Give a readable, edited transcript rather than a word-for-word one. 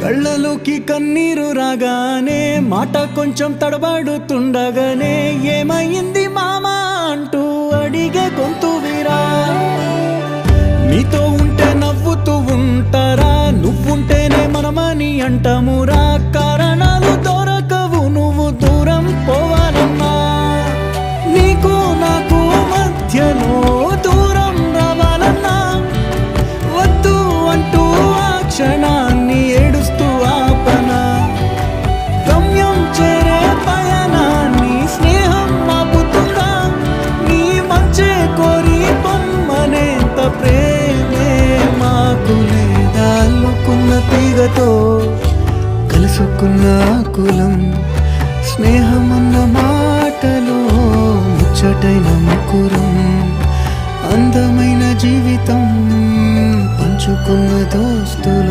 కళ్ళలోకి కన్నీరు రాగానే మాట కొంచెం తడబడుతుండగానే ఏమైంది మామా అంటూ అడిగే గొంతు వీరా నీతో ఉంటే నవ్వుతూ ఉంటారా నువ్వుంటేనే మనమని అంటామురా కారణాలు దొరకవు నువ్వు దూరం పోవాలన్నా నీకు నాకు మధ్యలో దూరం రావాలన్నా వద్దు అంటూ ఆ క్షణాన్ని ఏడుస్తూ ఆపనా గమ్యం చేరే పయనాన్ని స్నేహం ఆపుతుందా నీ మంచే కోరి పొమ్మనేంత ప్రేమే మాకు లేదా అల్లుకున్న తీగతో కలుసుకున్న కులం స్నేహమన్న మాటలో ముచ్చటైన ముకురం అందమైన జీవితం పంచుకున్న దోస్తులు